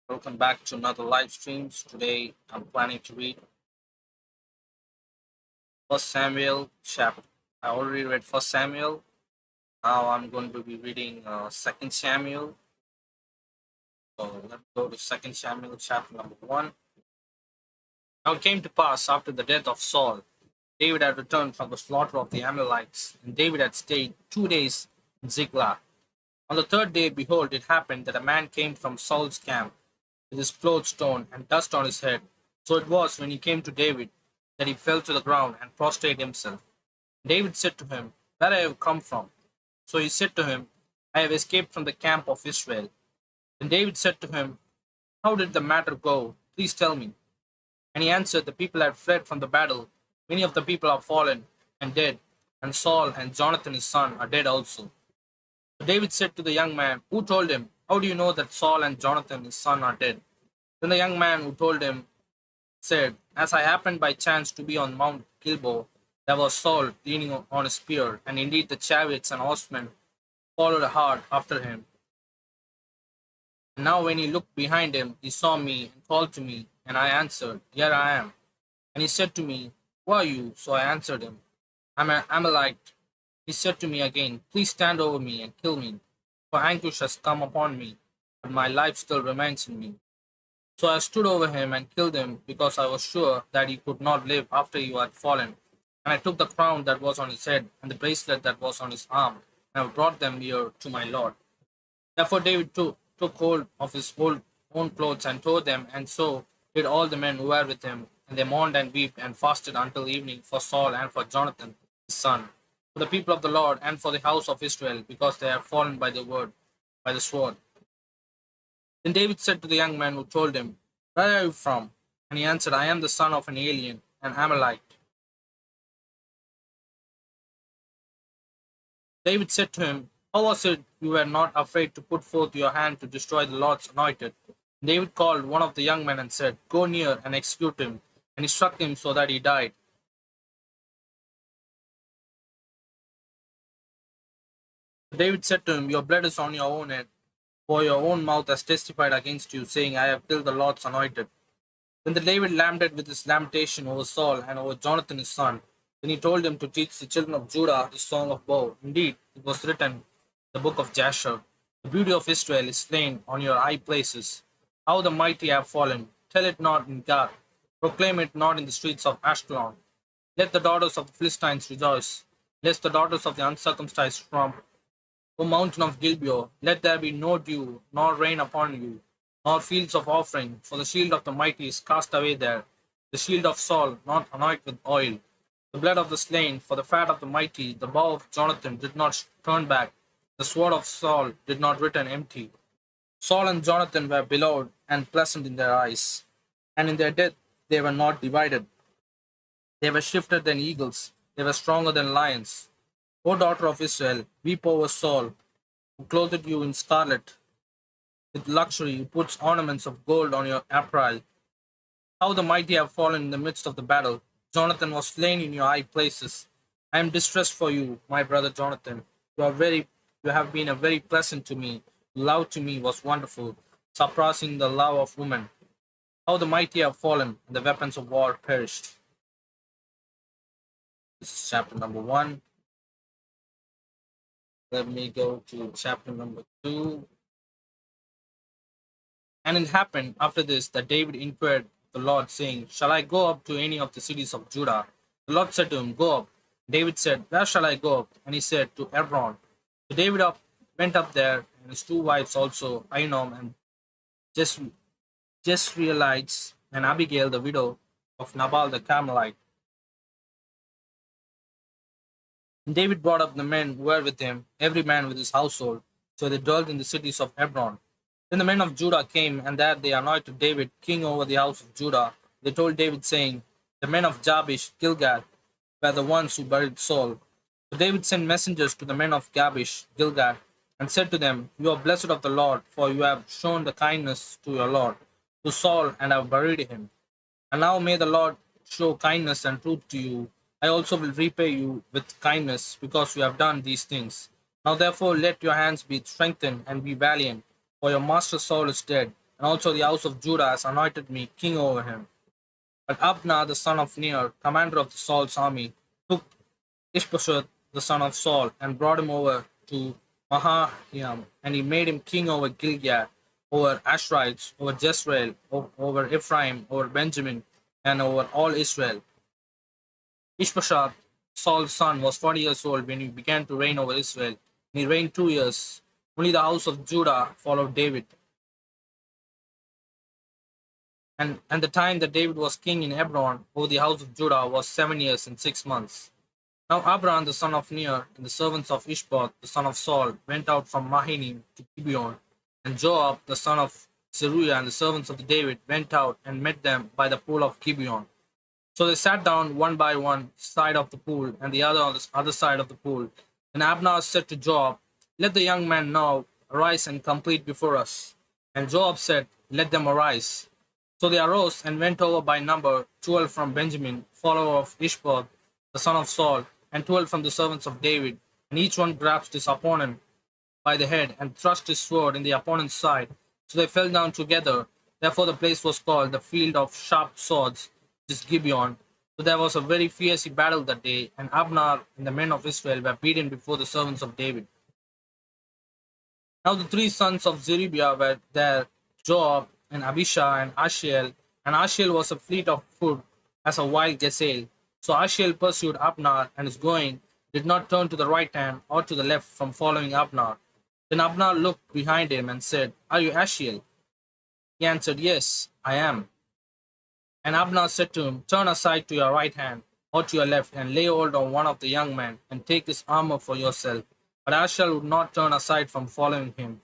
Welcome back to another live streams. Today I'm planning to read First Samuel chapter. I already read First Samuel. Now I'm going to be reading Second Samuel. So let's go to Second Samuel chapter number 1. Now it came to pass after the death of Saul, David had returned from the slaughter of the Amalekites, and David had stayed 2 days in Ziklag. On the third day, behold, it happened that a man came from Saul's camp with his clothes torn and dust on his head. So it was when he came to David that he fell to the ground and prostrated himself. David said to him, Where have you come from? So he said to him, I have escaped from the camp of Israel. Then David said to him, How did the matter go? Please tell me. And he answered, The people had fled from the battle. Many of the people are fallen and dead, and Saul and Jonathan his son are dead also. So David said to the young man who told him, How do you know that Saul and Jonathan his son are dead? Then the young man who told him said, As I happened by chance to be on Mount Gilboa, there was Saul leaning on a spear, and indeed the chariots and horsemen followed hard after him. And now when he looked behind him, he saw me and called to me, and I answered, Here I am. And he said to me, Who are you? So I answered him, I'm an Amalekite. He said to me again, Please stand over me and kill me, for anguish has come upon me, but my life still remains in me. So I stood over him and killed him, because I was sure that he could not live after he had fallen. And I took the crown that was on his head and the bracelet that was on his arm, and I brought them here to my Lord. Therefore David took hold of his own clothes and tore them, and so did all the men who were with him. And they mourned and wept and fasted until evening for Saul and for Jonathan his son, for the people of the Lord and for the house of Israel, because they have fallen by the sword. Then David said to the young man who told him, Where are you from? And he answered, I am the son of an alien, an Amalekite. David said to him, How was it you were not afraid to put forth your hand to destroy the Lord's anointed? And David called one of the young men and said, Go near and execute him. And he struck him so that he died. David said to him, Your blood is on your own head, for your own mouth has testified against you, saying, I have killed the Lord's anointed. Then the David lamented with his lamentation over Saul and over Jonathan his son. Then he told him to teach the children of Judah the song of bow. Indeed, it was written in the book of Jasher, The beauty of Israel is slain on your high places. How the mighty have fallen. Tell it not in Gath. Proclaim it not in the streets of Ashkelon. Let the daughters of the Philistines rejoice, lest the daughters of the uncircumcised trump. O mountain of Gilboa, let there be no dew, nor rain upon you, nor fields of offering, for the shield of the mighty is cast away there, the shield of Saul not anointed with oil, the blood of the slain, for the fat of the mighty, the bow of Jonathan did not turn back, the sword of Saul did not return empty. Saul and Jonathan were beloved and pleasant in their eyes, and in their death they were not divided. They were swifter than eagles, they were stronger than lions. O daughter of Israel, weep over Saul, who clothed you in scarlet, with luxury, who puts ornaments of gold on your apparel. How the mighty have fallen in the midst of the battle. Jonathan was slain in your high places. I am distressed for you, my brother Jonathan. You have been a very pleasant to me. Love to me was wonderful, surpassing the love of woman. How the mighty have fallen, and the weapons of war perished. This is chapter number 1. Let me go to chapter number 2. And it happened after this that David inquired of the Lord, saying, Shall I go up to any of the cities of Judah? The Lord said to him, Go up. David said, Where shall I go up? And he said, To Hebron. So David went up there, and his 2 wives also, Ahinoam and Jezreelites, and Abigail, the widow of Nabal the Carmelite. And David brought up the men who were with him, every man with his household. So they dwelt in the cities of Hebron. Then the men of Judah came, and there they anointed David king over the house of Judah. They told David, saying, The men of Jabesh Gilgal were the ones who buried Saul. So David sent messengers to the men of Jabesh Gilgal, and said to them, You are blessed of the Lord, for you have shown the kindness to your Lord, to Saul, and have buried him. And now may the Lord show kindness and truth to you. I also will repay you with kindness, because you have done these things. Now therefore let your hands be strengthened and be valiant, for your master Saul is dead, and also the house of Judah has anointed me king over him. But Abner, the son of Ner, commander of the Saul's army, took Ishbosheth, the son of Saul, and brought him over to Mahanaim, and he made him king over Gilead, over Asherites, over Jezreel, over Ephraim, over Benjamin, and over all Israel. Ishbosheth, Saul's son, was 40 years old when he began to reign over Israel, and he reigned 2 years. Only the house of Judah followed David. And the time that David was king in Hebron over the house of Judah was 7 years and 6 months. Now Abram the son of Ner and the servants of Ishbosheth the son of Saul went out from Mahanaim to Gibeon, and Joab the son of Zeruiah and the servants of David went out and met them by the pool of Gibeon. So they sat down one by one side of the pool, and the other on the other side of the pool. And Abner said to Joab, "Let the young men now arise and complete before us." And Joab said, "Let them arise." So they arose and went over by number 12 from Benjamin, follower of Ishbosheth the son of Saul, and 12 from the servants of David. And each one grasped his opponent by the head and thrust his sword in the opponent's side. So they fell down together. Therefore the place was called the field of sharp swords, which is Gibeon. So there was a very fierce battle that day, and Abner and the men of Israel were beaten before the servants of David. Now the three sons of Zeruiah were there, Joab, and Abishai, and Ashiel. And Ashiel was a fleet of foot as a wild gazelle. So Ashiel pursued Abner, and his going did not turn to the right hand or to the left from following Abner. Then Abner looked behind him and said, "Are you Ashiel?" He answered, "Yes, I am." And Abner said to him, "Turn aside to your right hand or to your left, and lay hold on one of the young men, and take his armor for yourself." But Ashiel would not turn aside from following him.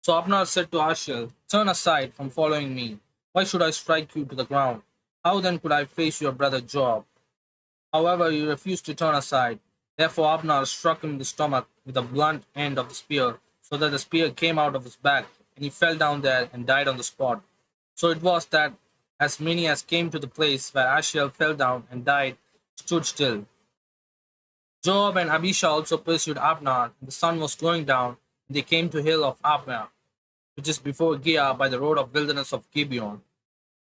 So Abner said to Ashiel, "Turn aside from following me. Why should I strike you to the ground? How then could I face your brother Joab?" However, he refused to turn aside. Therefore Abner struck him in the stomach with the blunt end of the spear, so that the spear came out of his back, and he fell down there and died on the spot. So it was that as many as came to the place where Ashiel fell down and died stood still. Joab and Abishai also pursued Abner, and the sun was going down, and they came to the hill of Abner, which is before Giah by the road of wilderness of Gibeon.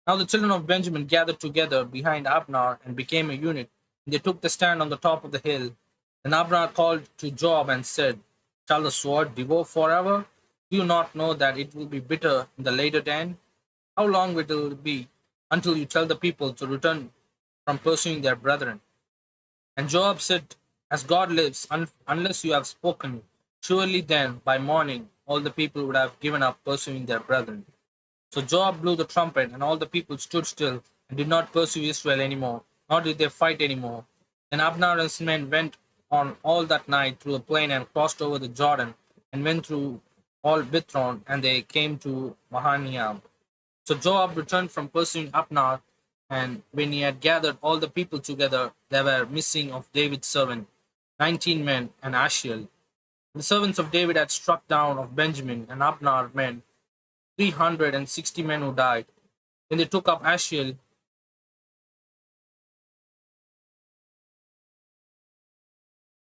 Now the children of Benjamin gathered together behind Abner and became a unit, and they took the stand on the top of the hill. Then Abner called to Joab and said, "Shall the sword devour forever? Do you not know that it will be bitter in the later end? How long will it be until you tell the people to return from pursuing their brethren?" And Joab said, "As God lives, unless you have spoken, surely then by morning all the people would have given up pursuing their brethren." So Joab blew the trumpet, and all the people stood still and did not pursue Israel anymore, nor did they fight anymore. Then Abner and his men went on all that night through the plain and crossed over the Jordan and went through all Bithron, and they came to Mahanaim. So Joab returned from pursuing Abner, and when he had gathered all the people together, there were missing of David's servant 19 men and Ashiel. The servants of David had struck down of Benjamin and Abner men 360 men who died. Then they took up Ashiel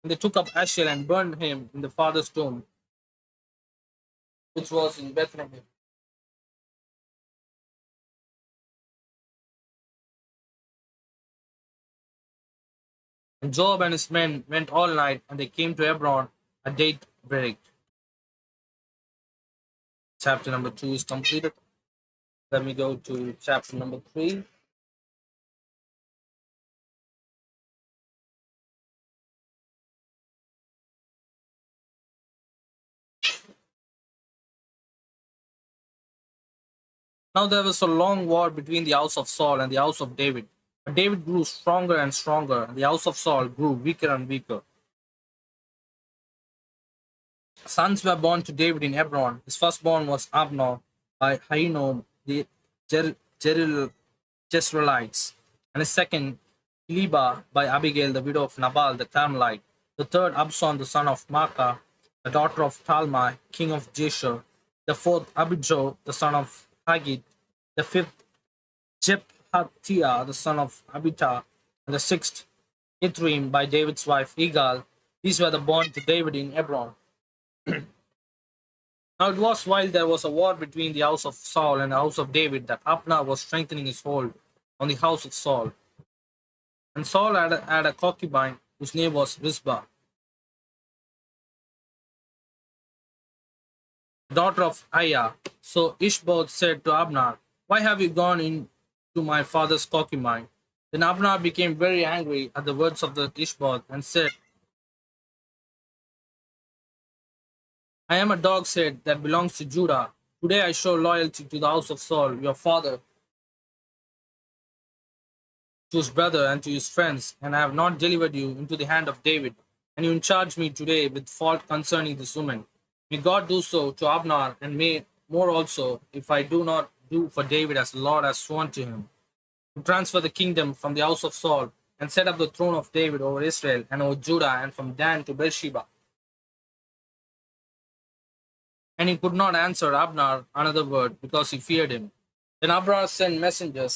and burned him in the father's tomb, which was in Bethlehem. And Joab and his men went all night, and they came to Hebron at daybreak. Chapter number 2 is completed. Let me go to chapter number 3. Now there was a long war between the house of Saul and the house of David. But David grew stronger and stronger, and the house of Saul grew weaker and weaker. Sons were born to David in Hebron. His firstborn was Abner by Ahinoam the Jezreelites, and his second Eliba by Abigail the widow of Nabal the Carmelite. The third Absalom the son of Maacah, the daughter of Talmai, king of Geshur. The fourth Abijah the son of Haggith. The fifth Jephthah the son of Abitah, and the sixth Ithream by David's wife Egal. These were the born to David in Hebron. Now it was while there was a war between the house of Saul and the house of David that Abner was strengthening his hold on the house of Saul. And Saul had a concubine whose name was Rizbah, daughter of Aiah. So Ishbosheth said to Abner, "Why have you gone in to my father's concubine?" Then Abner became very angry at the words of the Ishbosheth and said, "I am a dog's head that belongs to Judah. Today I show loyalty to the house of Saul, your father, to his brother and to his friends, and I have not delivered you into the hand of David. And you charge me today with fault concerning this woman. May God do so to Abner, and may more also, if I do not do for David as the Lord has sworn to him, to transfer the kingdom from the house of Saul, and set up the throne of David over Israel and over Judah, and from Dan to Beersheba." And he could not answer Abner another word, because he feared him. Then Abner sent messengers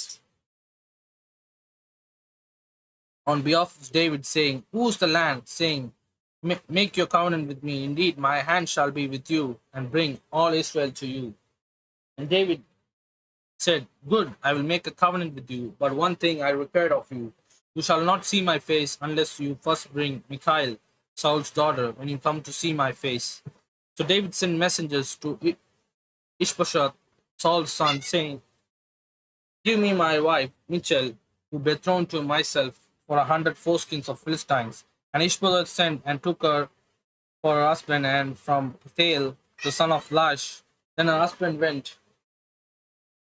on behalf of David, saying, "Whose the land?" saying, "Make your covenant with me. Indeed, my hand shall be with you, and bring all Israel to you." And David said, "Good, I will make a covenant with you, but one thing I require of you. You shall not see my face unless you first bring Michal, Saul's daughter, when you come to see my face." So David sent messengers to Ishbosheth, Saul's son, saying, "Give me my wife, Michal, who betrothed to myself for 100 foreskins of Philistines." And Ishbosheth sent and took her for her husband, and from Pethael, the son of Lash. Then her husband went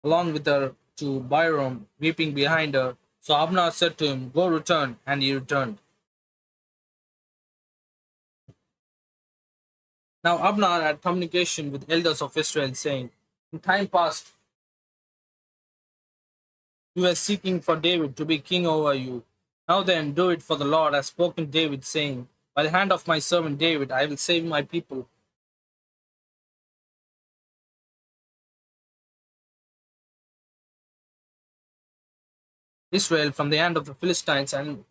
along with her to Byrom, weeping behind her. So Abner said to him, "Go return," and he returned. Now Abner had communication with elders of Israel, saying, "In time past you were seeking for David to be king over you. Now then, do it, for the Lord has spoken to David, saying, By the hand of my servant David I will save my people Israel from the hand of the Philistines and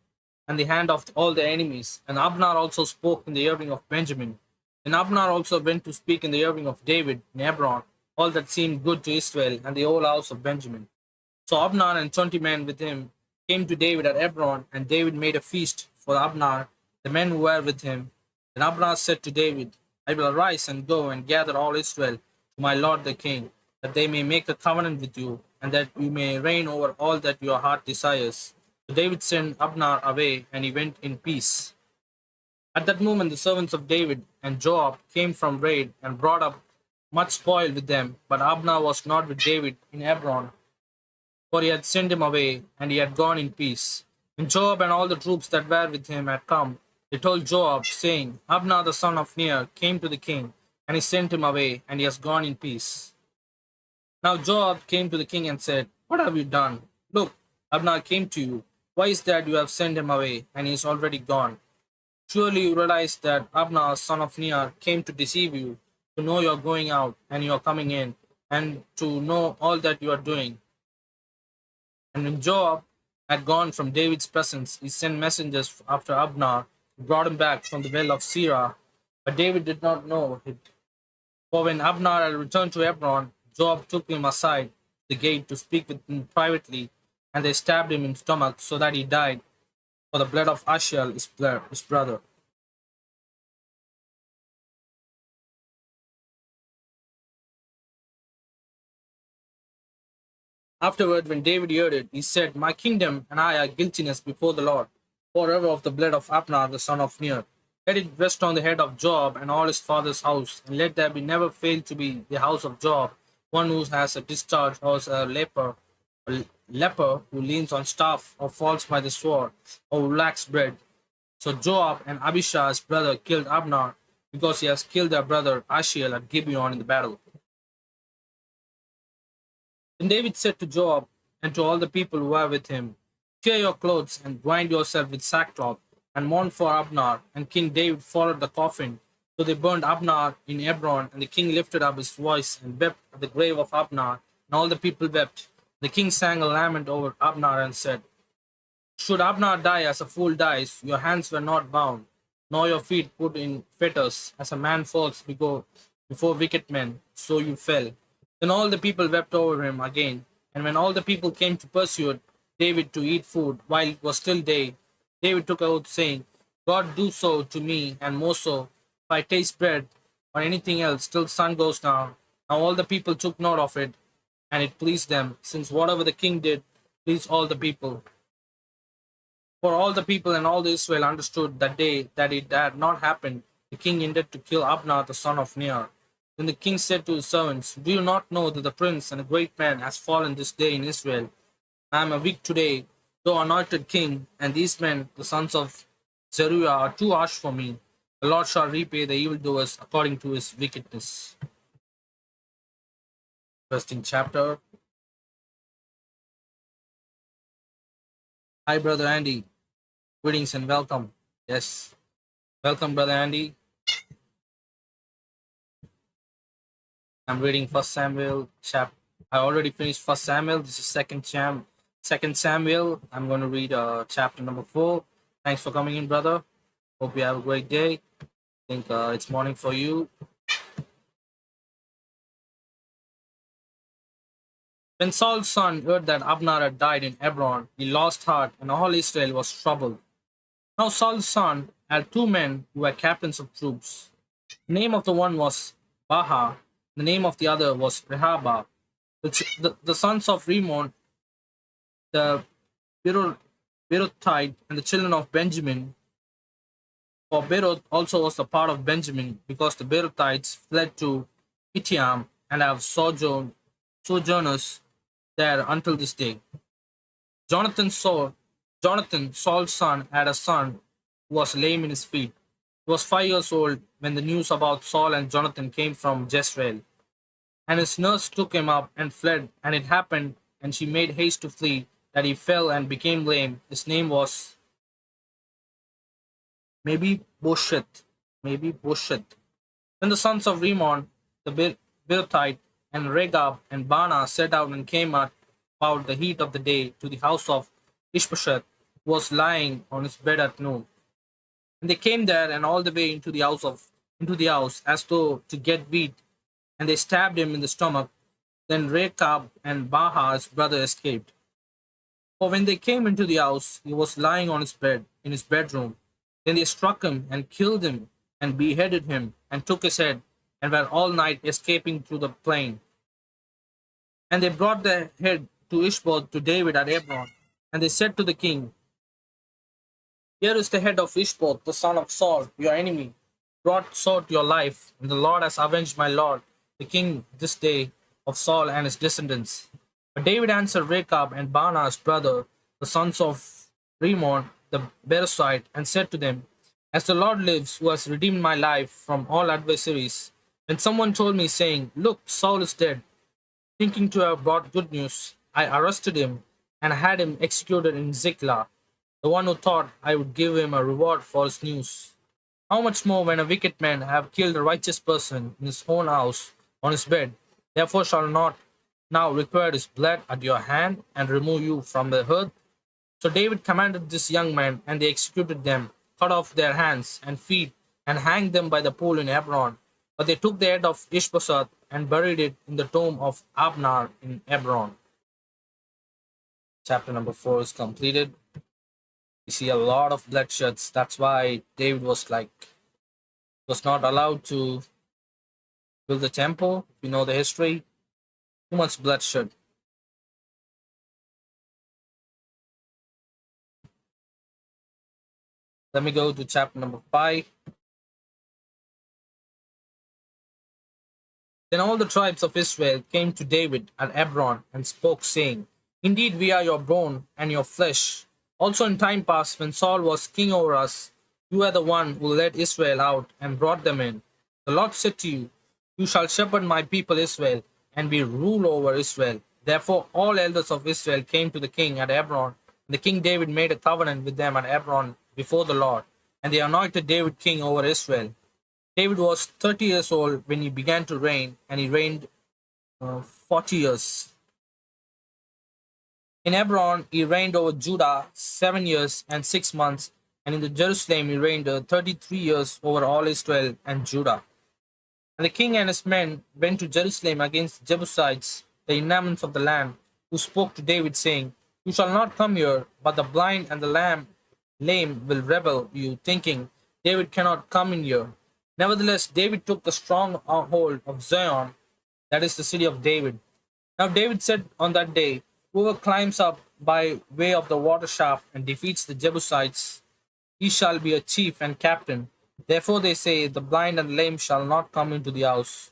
the hand of all their enemies." And Abner also spoke in the hearing of Benjamin. And Abner also went to speak in the hearing of David in Hebron all that seemed good to Israel and the whole house of Benjamin. So Abner and 20 men with him came to David at Hebron, and David made a feast for Abner, the men who were with him. Then Abner said to David, "I will arise and go and gather all Israel to my lord the king, that they may make a covenant with you, and that you may reign over all that your heart desires." So David sent Abner away, and he went in peace. At that moment, the servants of David and Joab came from raid and brought up much spoil with them. But Abner was not with David in Hebron, for he had sent him away, and he had gone in peace. When Joab and all the troops that were with him had come, they told Joab, saying, "Abner the son of Ner came to the king, and he sent him away, and he has gone in peace." Now Joab came to the king and said, "What have you done? Look, Abner came to you. Why is that you have sent him away, and he is already gone? Surely you realize that Abner son of Ner came to deceive you, to know you are going out and you are coming in, and to know all that you are doing." And when Joab had gone from David's presence, he sent messengers after Abner, who brought him back from the well of Sirah. But David did not know it. For when Abner had returned to Hebron, Joab took him aside the gate to speak with him privately, and they stabbed him in the stomach, so that he died for the blood of Asahel, his brother. Afterward, when David heard it, he said, "My kingdom and I are guiltiness before the Lord, forever of the blood of Abner the son of Ner. Let it rest on the head of Joab and all his father's house, and let there be never fail to be the house of Joab one who has a discharge, or is a leper who leans on staff, or falls by the sword, or who lacks bread." So Joab and Abishai his brother killed Abner, because he has killed their brother Asahel at Gibeon in the battle. Then David said to Joab and to all the people who were with him, "Tear your clothes and grind yourself with sackcloth, and mourn for Abner." And King David followed the coffin. So they burned Abner in Hebron, and the king lifted up his voice and wept at the grave of Abner, and all the people wept. The king sang a lament over Abner and said, "Should Abner die as a fool dies, your hands were not bound, nor your feet put in fetters, as a man falls before wicked men, so you fell. Then all the people wept over him again. And when all the people came to pursue David to eat food while it was still day, David took oath, saying, God do so to me, and more so, if I taste bread or anything else till the sun goes down. Now all the people took note of it, and it pleased them, since whatever the king did pleased all the people. For all the people and all the Israel understood that day that it had not happened, the king intended to kill Abner the son of Ner. Then the king said to his servants, Do you not know that the prince and a great man has fallen this day in Israel? I am a weak today, though anointed king, and these men, the sons of Zeruiah, are too harsh for me. The Lord shall repay the evildoers according to his wickedness. Interesting chapter. Hi, Brother Andy. Greetings and welcome. Yes. Welcome, Brother Andy. I'm reading First Samuel chapter. I already finished First Samuel. This is Second Samuel. I'm going to read chapter number 4. Thanks for coming in, brother. Hope you have a great day. I think it's morning for you. When Saul's son heard that Abner had died in Hebron, he lost heart, and all Israel was troubled. Now Saul's son had two men who were captains of troops. The name of the one was Baha, the name of the other was Rehabah. The sons of Rimmon, the Beerothite, and the children of Benjamin. For Beeroth also was a part of Benjamin, because the Beerothites fled to Itiam and have sojourners there until this day. Jonathan, Saul's son, had a son who was lame in his feet. He was 5 years old when the news about Saul and Jonathan came from Jezreel. And his nurse took him up and fled, and it happened, and she made haste to flee, that he fell and became lame. His name was maybe Bosheth. Then the sons of Rimmon, the Beerothite, and Regab and Bana set out and came out about the heat of the day to the house of Ishbosheth, who was lying on his bed at noon. And they came there and all the way into the house as though to get wheat, and they stabbed him in the stomach. Then Rechab and Baha, his brother, escaped. For when they came into the house, he was lying on his bed in his bedroom. Then they struck him and killed him and beheaded him and took his head, and were all night escaping through the plain. And they brought the head to Ishbosheth to David at Hebron. And they said to the king, Here is the head of Ishbosheth, the son of Saul, your enemy, brought sought your life, and the Lord has avenged my lord, the king, this day, of Saul and his descendants. But David answered Rechab and Baana his brother, the sons of Rimmon the Beerothite, and said to them, As the Lord lives, who has redeemed my life from all adversaries, when someone told me, saying, Look, Saul is dead, thinking to have brought good news, I arrested him and had him executed in Ziklag, the one who thought I would give him a reward for his news. How much more when a wicked man have killed a righteous person in his own house on his bed, therefore shall not now require his blood at your hand and remove you from the earth? So David commanded this young man, and they executed them, cut off their hands and feet, and hanged them by the pool in Hebron. But they took the head of Ishbosheth and buried it in the tomb of Abner in Hebron. Chapter number 4 is completed. You see a lot of bloodsheds. That's why David was not allowed to build the temple. If you know the history, too much bloodshed. Let me go to chapter number 5. Then all the tribes of Israel came to David at Hebron and spoke, saying, Indeed, we are your bone and your flesh. Also in time past, when Saul was king over us, you are the one who led Israel out and brought them in. The Lord said to you, You shall shepherd my people Israel, and be rule over Israel. Therefore all elders of Israel came to the king at Hebron, and the king David made a covenant with them at Hebron before the Lord, and they anointed David king over Israel. David was 30 years old when he began to reign, and he reigned 40 years. In Hebron, he reigned over Judah 7 years and 6 months, and in the Jerusalem he reigned 33 years over all Israel and Judah. And the king and his men went to Jerusalem against the Jebusites, the inhabitants of the land, who spoke to David, saying, You shall not come here, but the blind and the lame will rebel you, thinking, David cannot come in here. Nevertheless, David took the strong hold of Zion, that is the city of David. Now David said on that day, Whoever climbs up by way of the water shaft and defeats the Jebusites, he shall be a chief and captain. Therefore they say, The blind and the lame shall not come into the house.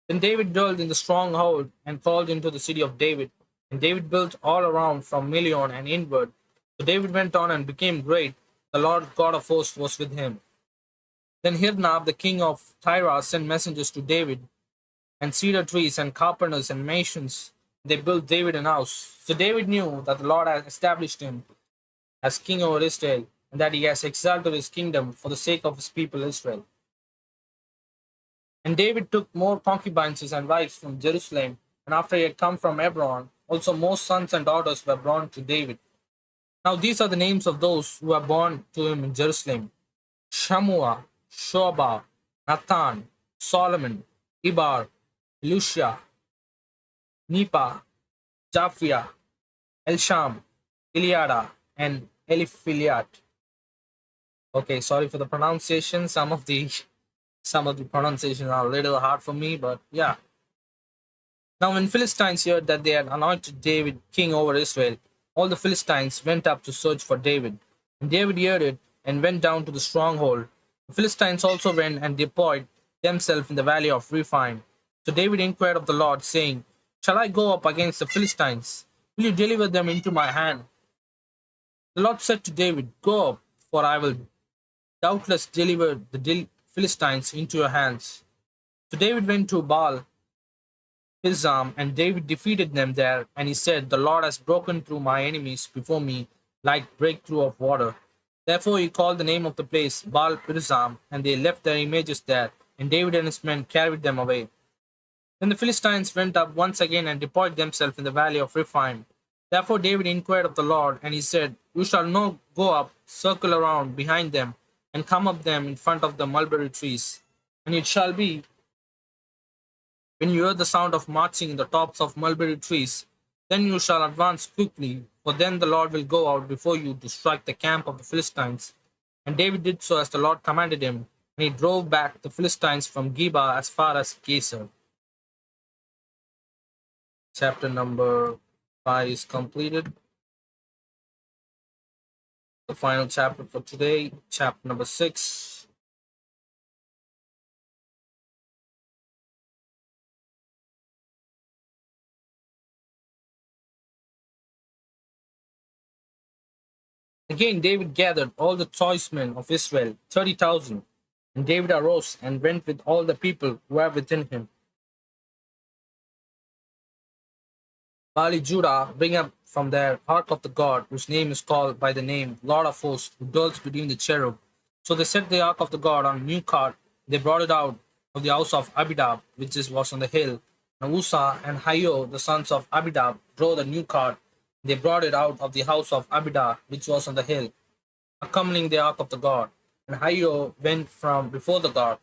Then David dwelt in the stronghold and called into the city of David. And David built all around from Milion and inward. So David went on and became great. The Lord God of hosts was with him. Then Hirnab, the king of Tyre, sent messengers to David, and cedar trees and carpenters and masons. They built David an house. So David knew that the Lord had established him as king over Israel, and that he has exalted his kingdom for the sake of his people Israel. And David took more concubines and wives from Jerusalem, and after he had come from Hebron, also more sons and daughters were born to David. Now these are the names of those who were born to him in Jerusalem: Shammua, Shobah, Nathan, Solomon, Ibar, Elisha, Nepa, Japhia, Elsham, Eliada, and Eliphiliat. Okay, sorry for the pronunciation. Some of the pronunciations are a little hard for me, but yeah. Now when Philistines heard that they had anointed David king over Israel, all the Philistines went up to search for David. And David heard it and went down to the stronghold. The Philistines also went and deployed themselves in the valley of Rephaim. So David inquired of the Lord, saying, Shall I go up against the Philistines? Will you deliver them into my hand? The Lord said to David, Go up, for I will doubtless deliver the Philistines into your hands. So David went to Baal Pisam, and David defeated them there. And he said, The Lord has broken through my enemies before me like breakthrough of water. Therefore he called the name of the place Baal Pisam, and they left their images there, and David and his men carried them away. Then the Philistines went up once again and deployed themselves in the valley of Rephaim. Therefore David inquired of the Lord, and he said, You shall not go up, circle around behind them, and come up them in front of the mulberry trees. And it shall be, when you hear the sound of marching in the tops of mulberry trees, then you shall advance quickly, for then the Lord will go out before you to strike the camp of the Philistines. And David did so as the Lord commanded him, and he drove back the Philistines from Geba as far as Gezer. Chapter number 5 is completed. The final chapter for today, chapter number 6. Again, David gathered all the choice men of Israel, 30,000. And David arose and went with all the people who were within him. Bali Judah bring up from their ark of the God, whose name is called by the name Lord of Hosts, who dwells between the cherub. So they set the ark of the God on a new cart. They brought it out of the house of Abidab, which was on the hill. And Uzzah and Ahio, the sons of Abidab, drove the new cart. They brought it out of the house of Abida, which was on the hill, accompanying the ark of the God. And Ahio went from before the God.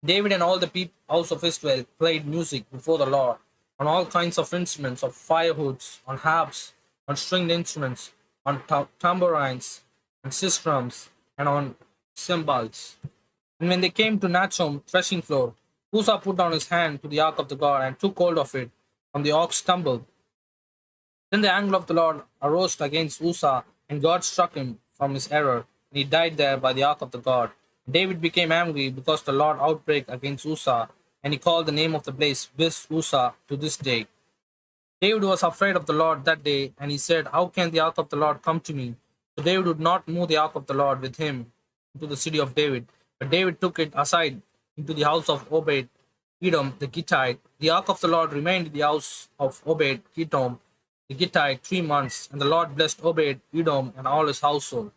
David and all the house of Israel played music before the Lord on all kinds of instruments, of firehoods, on harps, on stringed instruments, on tambourines, and sistrums, and on cymbals. And when they came to Nachom threshing floor, Uzzah put down his hand to the ark of the God and took hold of it, and the ox stumbled. Then the anger of the Lord arose against Uzzah, and God struck him from his error, and he died there by the ark of the God. David became angry because the Lord outbreak against Uzzah, and he called the name of the place Bis Uzzah to this day. David was afraid of the Lord that day, and he said, How can the ark of the Lord come to me? So David would not move the ark of the Lord with him into the city of David, but David took it aside into the house of Obed Edom the Gittite. The ark of the Lord remained in the house of Obed Edom the Gittite 3 months, and the Lord blessed Obed Edom and all his household.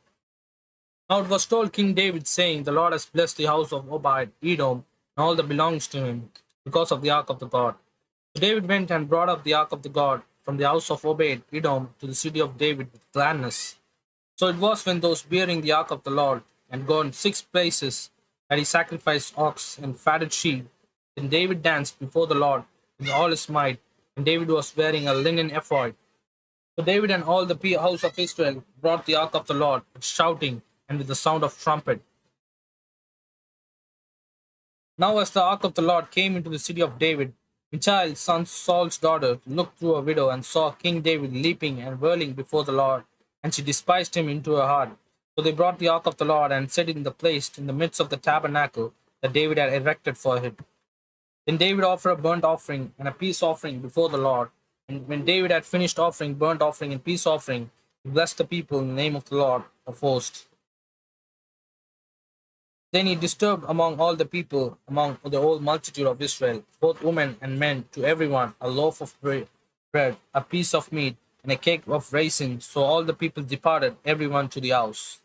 Now it was told King David, saying, The Lord has blessed the house of Obed Edom and all that belongs to him, because of the ark of the God. So David went and brought up the ark of the God from the house of Obed Edom to the city of David with gladness. So it was when those bearing the ark of the Lord had gone 6 places that he sacrificed ox and fatted sheep. Then David danced before the Lord with all his might, and David was wearing a linen ephod. So David and all the house of Israel brought the ark of the Lord with shouting and with the sound of trumpet. Now, as the ark of the Lord came into the city of David, Michal, son Saul's daughter, looked through a window and saw King David leaping and whirling before the Lord, and she despised him into her heart. So they brought the ark of the Lord and set it in the place in the midst of the tabernacle that David had erected for it. Then David offered a burnt offering and a peace offering before the Lord. And when David had finished offering burnt offering and peace offering, he blessed the people in the name of the Lord of hosts. Then he disturbed among all the people, among the whole multitude of Israel, both women and men, to everyone a loaf of bread, a piece of meat, and a cake of raisins. So all the people departed, everyone to the house.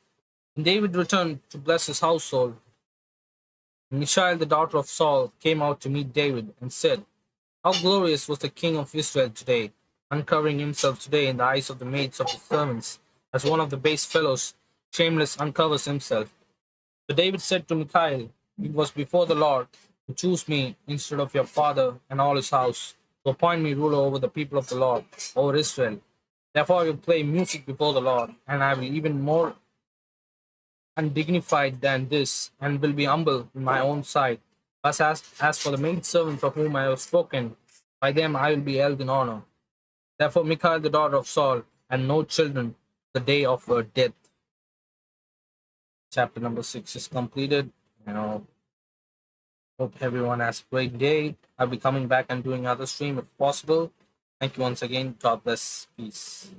And David returned to bless his household. And Michal, the daughter of Saul, came out to meet David and said, "How glorious was the king of Israel today, uncovering himself today in the eyes of the maids of his servants, as one of the base fellows, shameless, uncovers himself." So David said to Michal, "It was before the Lord to choose me instead of your father and all his house, to appoint me ruler over the people of the Lord, over Israel. Therefore I will play music before the Lord, and I will even more undignified than this, and will be humble in my own sight. As for the maidservants of whom I have spoken, by them I will be held in honor." Therefore Michal, the daughter of Saul, had no children the day of her death. Chapter number 6 is completed. Hope everyone has a great day. I'll be coming back and doing other stream if possible. Thank you once again. God bless. Peace.